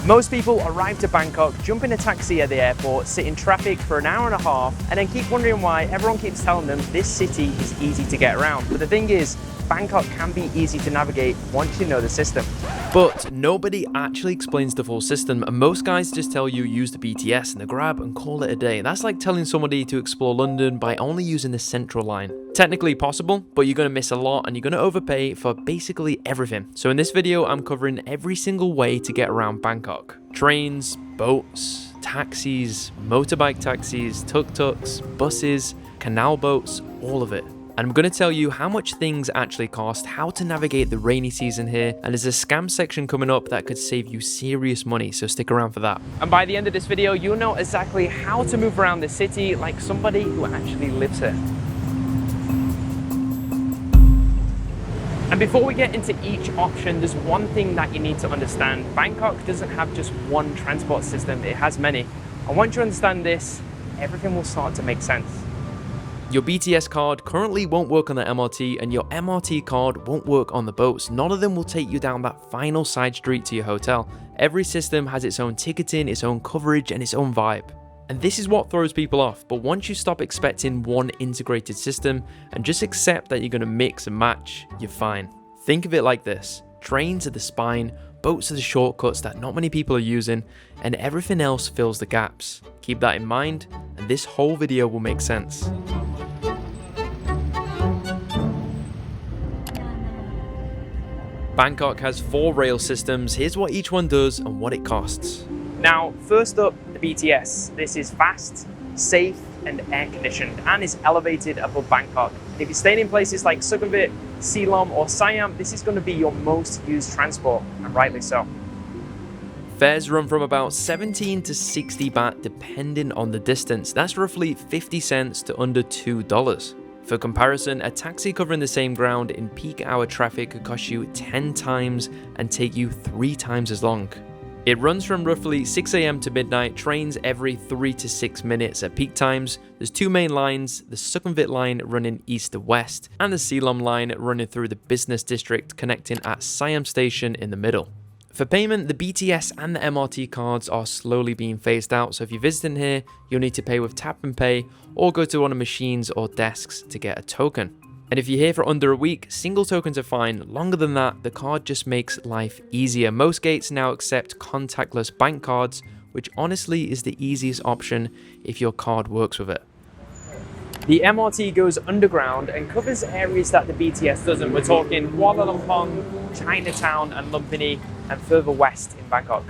Most people arrive to Bangkok, jump in a taxi at the airport, sit in traffic for an hour and a half, and then keep wondering why everyone keeps telling them this city is easy to get around. But the thing is, Bangkok can be easy to navigate once you know the system. But nobody actually explains the full system, and most guys just tell you use the BTS and the Grab and call it a day. That's like telling somebody to explore London by only using the Central Line. Technically possible, but you're going to miss a lot and you're going to overpay for basically everything. So in this video, I'm covering every single way to get around Bangkok. Trains, boats, taxis, motorbike taxis, tuk-tuks, buses, canal boats, all of it. And I'm going to tell you how much things actually cost, how to navigate the rainy season here, and there's a scam section coming up that could save you serious money, so stick around for that. And by the end of this video, you'll know exactly how to move around the city like somebody who actually lives here. And before we get into each option, there's one thing that you need to understand. Bangkok doesn't have just one transport system, it has many. And once you understand this, everything will start to make sense. Your BTS card currently won't work on the MRT, and your MRT card won't work on the boats. None of them will take you down that final side street to your hotel. Every system has its own ticketing, its own coverage, and its own vibe. And this is what throws people off, but once you stop expecting one integrated system and just accept that you're going to mix and match, you're fine. Think of it like this: trains are the spine, boats are the shortcuts that not many people are using, and everything else fills the gaps. Keep that in mind, and this whole video will make sense. Bangkok has 4 rail systems. Here's what each one does and what it costs. Now, first up, the BTS. This is fast, safe, and air-conditioned, and is elevated above Bangkok. If you're staying in places like Sukhumvit, Silom, or Siam, this is going to be your most used transport, and rightly so. Fares run from about 17 to 60 baht depending on the distance. That's roughly 50 cents to under $2. For comparison, a taxi covering the same ground in peak hour traffic could cost you 10 times and take you 3 times as long. It runs from roughly 6 AM to midnight, trains every 3 to 6 minutes at peak times. There's 2 main lines, the Sukhumvit line running east to west, and the Silom line running through the business district connecting at Siam Station in the middle. For payment, the BTS and the MRT cards are slowly being phased out, so if you're visiting here, you'll need to pay with tap and pay or go to one of the machines or desks to get a token. And if you're here for under a week, single tokens are fine. Longer than that, the card just makes life easier. Most gates now accept contactless bank cards, which honestly is the easiest option if your card works with it. The MRT goes underground and covers areas that the BTS doesn't. We're talking Kuala Lumpur, Chinatown and Lumpini, and further west in Bangkok.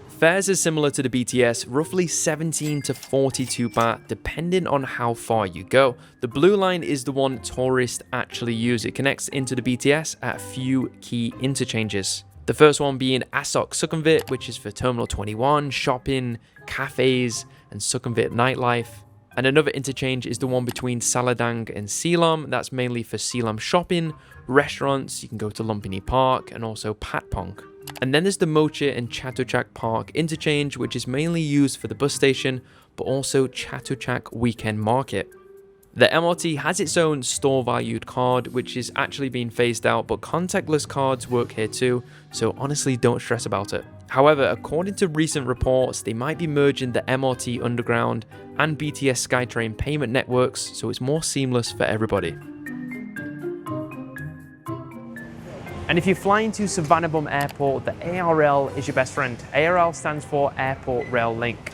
Fares are similar to the BTS, roughly 17 to 42 baht depending on how far you go. The blue line is the one tourists actually use. It connects into the BTS at a few key interchanges. The first one being Asok Sukhumvit, which is for Terminal 21, shopping, cafes, and Sukhumvit nightlife. And another interchange is the one between Saladang and Silom. That's mainly for Silom shopping, restaurants. You can go to Lumpini Park and also Patpong. And then there's the Moche and Chatuchak Park interchange, which is mainly used for the bus station, but also Chatuchak Weekend Market. The MRT has its own store valued card, which is actually being phased out, but contactless cards work here too, so honestly don't stress about it. However, according to recent reports, they might be merging the MRT Underground and BTS Skytrain payment networks, so it's more seamless for everybody. And if you're flying to Suvarnabhumi Airport, the ARL is your best friend. ARL stands for Airport Rail Link.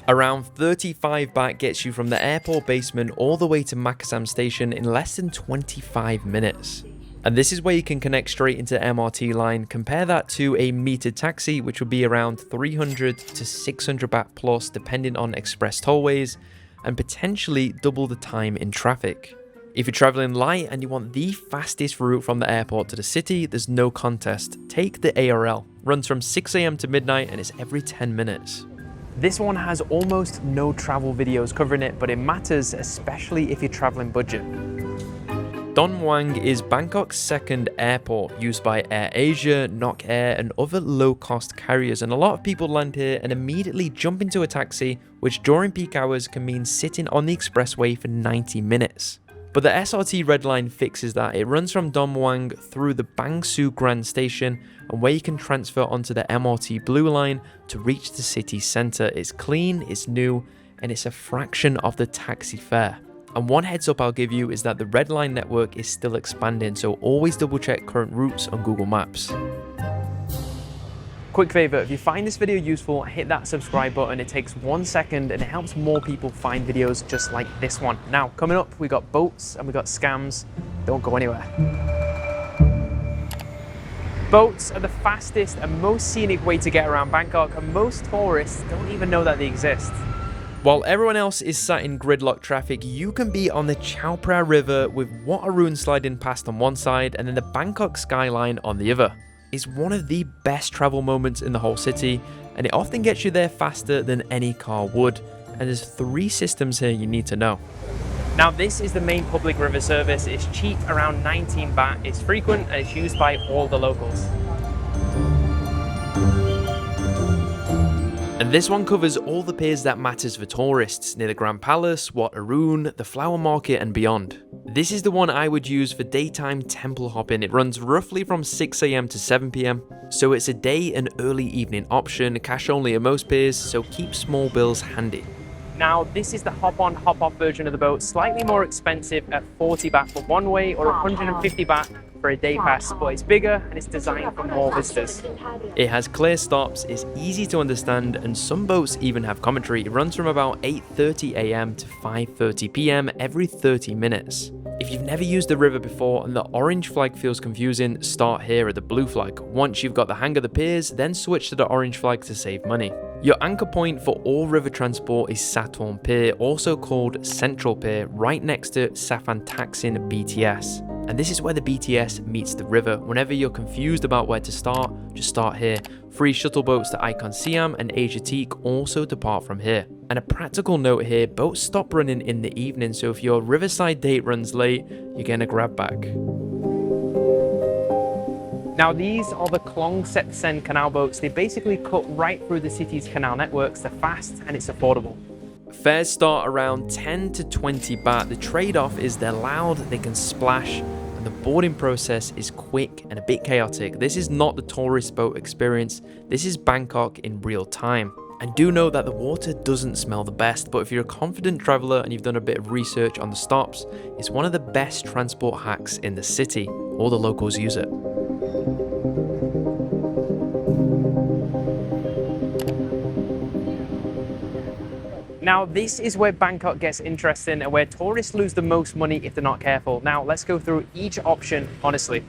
Around 35 baht gets you from the airport basement all the way to Makassar station in less than 25 minutes. And this is where you can connect straight into the MRT line. Compare that to a metered taxi, which would be around 300 to 600 baht plus depending on express tollways, and potentially double the time in traffic. If you're traveling light and you want the fastest route from the airport to the city, there's no contest. Take the ARL. Runs from 6 AM to midnight and it's every 10 minutes. This one has almost no travel videos covering it, but it matters, especially if you're traveling budget. Don Mueang is Bangkok's second airport, used by AirAsia, Nok Air, and other low-cost carriers, and a lot of people land here and immediately jump into a taxi, which during peak hours can mean sitting on the expressway for 90 minutes. But the SRT Red Line fixes that. It runs from Mueang through the Bang Sue Grand Station, and where you can transfer onto the MRT Blue Line to reach the city centre. It's clean, it's new, and it's a fraction of the taxi fare. And one heads up I'll give you is that the Red Line network is still expanding, so always double check current routes on Google Maps. Quick favour, if you find this video useful, hit that subscribe button. It takes 1 second and it helps more people find videos just like this one. Now, coming up, we got boats and we got scams. Don't go anywhere. Boats are the fastest and most scenic way to get around Bangkok, and most tourists don't even know that they exist. While everyone else is sat in gridlock traffic, you can be on the Chao Phraya River with Wat Arun sliding past on one side and then the Bangkok skyline on the other. It's one of the best travel moments in the whole city, and it often gets you there faster than any car would. And there's 3 systems here you need to know. Now, this is the main public river service. It's cheap, around 19 baht. It's frequent and it's used by all the locals. And this one covers all the piers that matters for tourists, near the Grand Palace, Wat Arun, the Flower Market and beyond. This is the one I would use for daytime temple hopping. It runs roughly from 6 AM to 7 PM, so it's a day and early evening option, cash only at most piers, so keep small bills handy. Now, this is the hop-on, hop-off version of the boat, slightly more expensive at 40 baht for one way or 150 baht for a day pass, but it's bigger and it's designed for more visitors. It has clear stops, it's easy to understand, and some boats even have commentary. It runs from about 8:30 AM to 5:30 PM every 30 minutes. If you've never used the river before and the orange flag feels confusing, start here at the blue flag. Once you've got the hang of the piers, then switch to the orange flag to save money. Your anchor point for all river transport is Satorn Pier, also called Central Pier, right next to Safantaksin BTS. And this is where the BTS meets the river. Whenever you're confused about where to start, just start here. Free shuttle boats to Icon Siam and Etiquette also depart from here. And a practical note here, boats stop running in the evening, so if your riverside date runs late, you're getting a grab bag. Now, these are the Klong Set Sen canal boats. They basically cut right through the city's canal networks. They're fast and it's affordable. Fares start around 10 to 20 baht. The trade-off is they're loud, they can splash, and the boarding process is quick and a bit chaotic. This is not the tourist boat experience. This is Bangkok in real time. And do know that the water doesn't smell the best, but if you're a confident traveler and you've done a bit of research on the stops, it's one of the best transport hacks in the city. All the locals use it. Now, this is where Bangkok gets interesting and where tourists lose the most money if they're not careful. Now, let's go through each option honestly.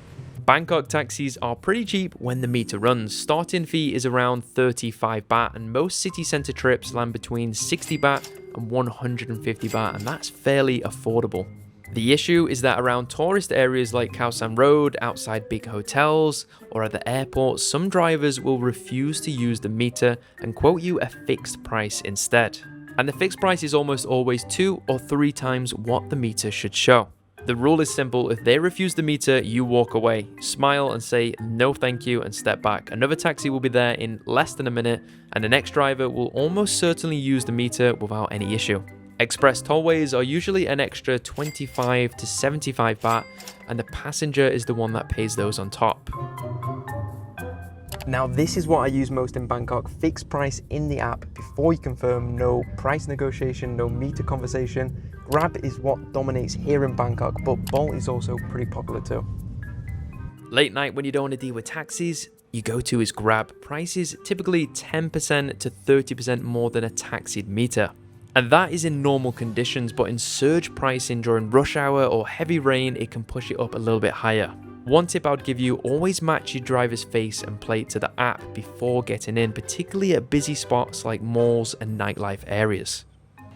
Bangkok taxis are pretty cheap when the meter runs. Starting fee is around 35 baht, and most city centre trips land between 60 baht and 150 baht, and that's fairly affordable. The issue is that around tourist areas like Khao San Road, outside big hotels, or at the airport, some drivers will refuse to use the meter and quote you a fixed price instead. And the fixed price is almost always 2 or 3 times what the meter should show. The rule is simple: if they refuse the meter, you walk away, smile and say no thank you and step back. Another taxi will be there in less than a minute, and the next driver will almost certainly use the meter without any issue. Express tollways are usually an extra 25 to 75 baht, and the passenger is the one that pays those on top. Now, this is what I use most in Bangkok: fixed price in the app before you confirm, no price negotiation, no meter conversation. Grab is what dominates here in Bangkok, but Bolt is also pretty popular too. Late night when you don't want to deal with taxis, you go to is Grab. Prices typically 10% to 30% more than a taxied meter. And that is in normal conditions, but in surge pricing during rush hour or heavy rain, it can push it up a little bit higher. One tip I would give you: always match your driver's face and plate to the app before getting in, particularly at busy spots like malls and nightlife areas.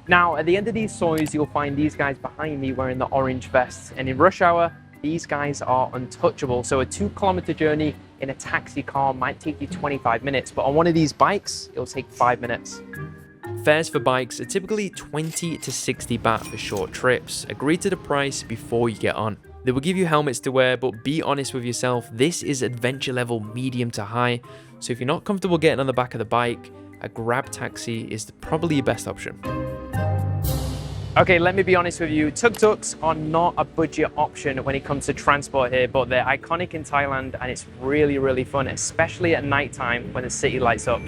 Now, at the end of these sois, you'll find these guys behind me wearing the orange vests, and in rush hour, these guys are untouchable. So a 2-kilometer journey in a taxi car might take you 25 minutes, but on one of these bikes, it'll take 5 minutes. Fares for bikes are typically 20 to 60 baht for short trips. Agree to the price before you get on. They will give you helmets to wear, but be honest with yourself, this is adventure level medium to high, so if you're not comfortable getting on the back of the bike, a Grab taxi is probably your best option. Okay, let me be honest with you, tuk-tuks are not a budget option when it comes to transport here, but they're iconic in Thailand and it's really, really fun, especially at night time when the city lights up.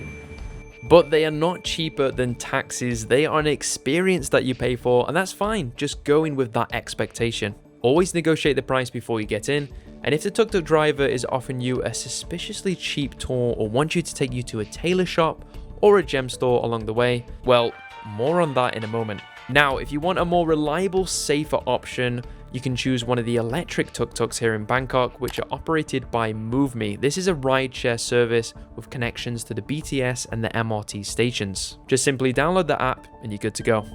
But they are not cheaper than taxis. They are an experience that you pay for, and that's fine. Just go in with that expectation. Always negotiate the price before you get in, and if the tuk-tuk driver is offering you a suspiciously cheap tour or wants you to take you to a tailor shop or a gem store along the way, well, more on that in a moment. Now, if you want a more reliable, safer option, you can choose one of the electric tuk-tuks here in Bangkok, which are operated by MoveMe. This is a rideshare service with connections to the BTS and the MRT stations. Just simply download the app and you're good to go.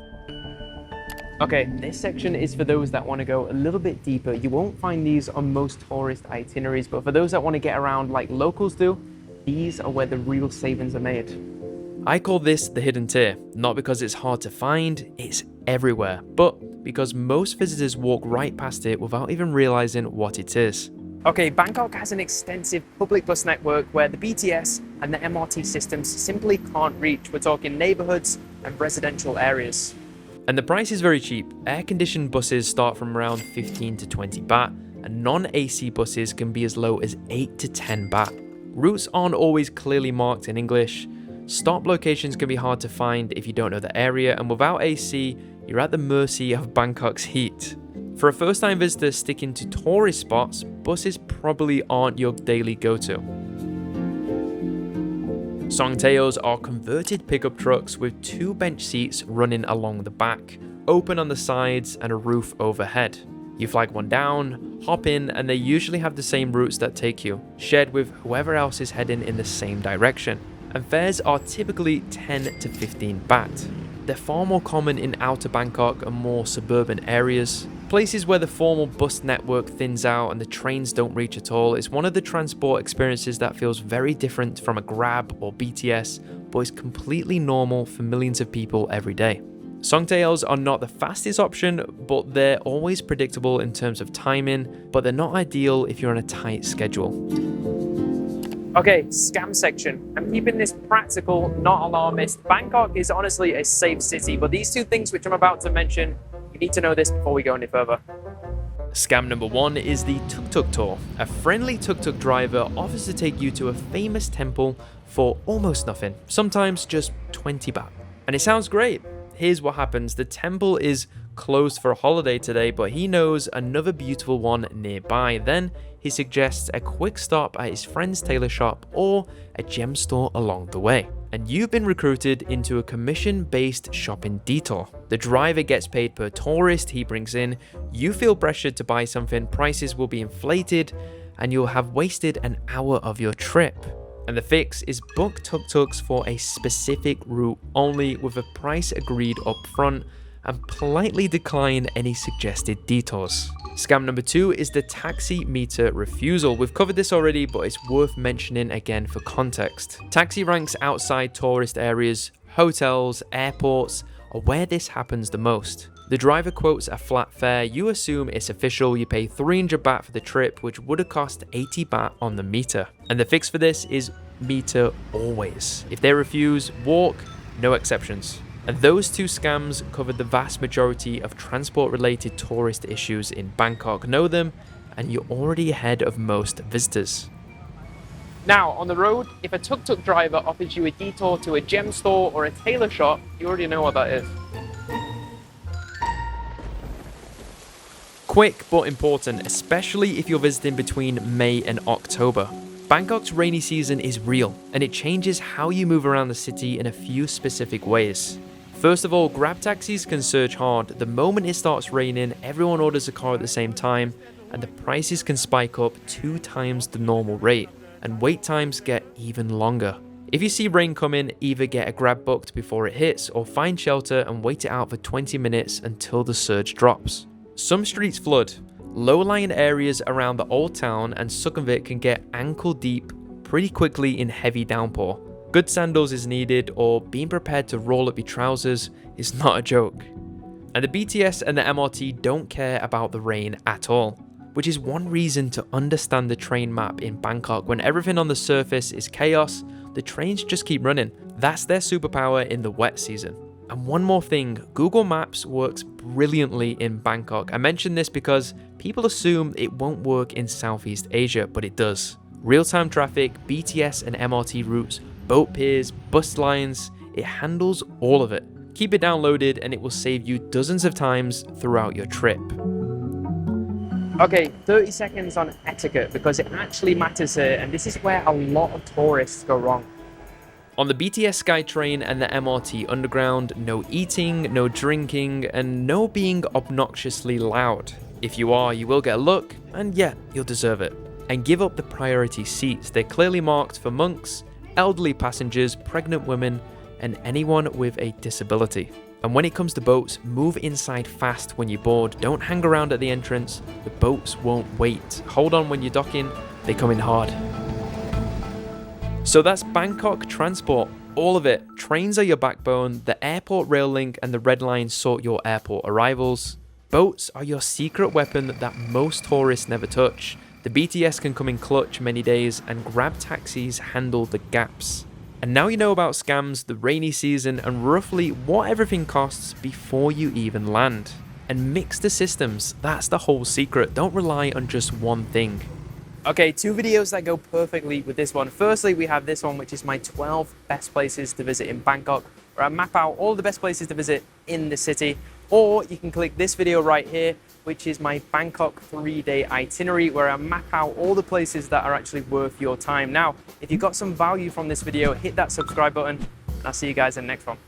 Okay, this section is for those that want to go a little bit deeper. You won't find these on most tourist itineraries, but for those that want to get around like locals do, these are where the real savings are made. I call this the hidden tier, not because it's hard to find, it's everywhere, but because most visitors walk right past it without even realizing what it is. Okay, Bangkok has an extensive public bus network where the BTS and the MRT systems simply can't reach. We're talking neighborhoods and residential areas. And the price is very cheap. Air-conditioned buses start from around 15 to 20 baht, and non-AC buses can be as low as 8 to 10 baht. Routes aren't always clearly marked in English. Stop locations can be hard to find if you don't know the area, and without AC, you're at the mercy of Bangkok's heat. For a first-time visitor sticking to tourist spots, buses probably aren't your daily go-to. Songtaeos are converted pickup trucks with 2 bench seats running along the back, open on the sides and a roof overhead. You flag one down, hop in, and they usually have the same routes that take you, shared with whoever else is heading in the same direction. And fares are typically 10 to 15 baht. They're far more common in outer Bangkok and more suburban areas. Places where the formal bus network thins out and the trains don't reach at all. It's one of the transport experiences that feels very different from a Grab or BTS, but is completely normal for millions of people every day. Songtails are not the fastest option, but they're always predictable in terms of timing, but they're not ideal if you're on a tight schedule. Okay, scam section. I'm keeping this practical, not alarmist. Bangkok is honestly a safe city, but these 2 things which I'm about to mention, you need to know this before we go any further. Scam number 1 is the tuk-tuk tour. A friendly tuk-tuk driver offers to take you to a famous temple for almost nothing, sometimes just 20 baht. And it sounds great. Here's what happens. The temple is closed for a holiday today, but he knows another beautiful one nearby. Then he suggests a quick stop at his friend's tailor shop or a gem store along the way. And you've been recruited into a commission-based shopping detour. The driver gets paid per tourist he brings in, you feel pressured to buy something, prices will be inflated, and you'll have wasted an hour of your trip. And the fix is book tuk-tuks for a specific route only with a price agreed up front, and politely decline any suggested detours. Scam number 2 is the taxi meter refusal. We've covered this already, but it's worth mentioning again for context. Taxi ranks outside tourist areas, hotels, airports are where this happens the most. The driver quotes a flat fare, you assume it's official, you pay 300 baht for the trip, which would have cost 80 baht on the meter. And the fix for this is meter always. If they refuse, walk, no exceptions. And those 2 scams covered the vast majority of transport-related tourist issues in Bangkok. Know them, and you're already ahead of most visitors. Now, on the road, if a tuk-tuk driver offers you a detour to a gem store or a tailor shop, you already know what that is. Quick but important, especially if you're visiting between May and October. Bangkok's rainy season is real, and it changes how you move around the city in a few specific ways. First of all, Grab taxis can surge hard. The moment it starts raining, everyone orders a car at the same time, and the prices can spike up 2 times the normal rate, and wait times get even longer. If you see rain coming, either get a Grab booked before it hits, or find shelter and wait it out for 20 minutes until the surge drops. Some streets flood. Low-lying areas around the old town and Sukhumvit can get ankle deep pretty quickly in heavy downpour. Good sandals is needed, or being prepared to roll up your trousers is not a joke. And the BTS and the MRT don't care about the rain at all, which is one reason to understand the train map in Bangkok. When everything on the surface is chaos, the trains just keep running. That's their superpower in the wet season. And one more thing, Google Maps works brilliantly in Bangkok. I mention this because people assume it won't work in Southeast Asia, but it does. Real-time traffic, BTS and MRT routes, boat piers, bus lines, it handles all of it. Keep it downloaded and it will save you dozens of times throughout your trip. Okay, 30 seconds on etiquette because it actually matters here, and this is where a lot of tourists go wrong. On the BTS Skytrain and the MRT Underground, no eating, no drinking, and no being obnoxiously loud. If you are, you will get a look, and yeah, you'll deserve it. And give up the priority seats. They're clearly marked for monks, elderly passengers, pregnant women, and anyone with a disability. And when it comes to boats, move inside fast when you board. Don't hang around at the entrance. The boats won't wait. Hold on when you're docking. They come in hard. So that's Bangkok transport, all of it. Trains are your backbone, the airport rail link and the Red Line sort your airport arrivals. Boats are your secret weapon that most tourists never touch. The BTS can come in clutch many days and grab taxis handle the gaps. And now you know about scams, the rainy season and roughly what everything costs before you even land. And mix the systems, that's the whole secret. Don't rely on just one thing. Okay, 2 videos that go perfectly with this one. Firstly, we have this one, which is my 12 best places to visit in Bangkok, where I map out all the best places to visit in the city. Or you can click this video right here, which is my Bangkok 3-day itinerary, where I map out all the places that are actually worth your time. Now, if you got some value from this video, hit that subscribe button, and I'll see you guys in the next one.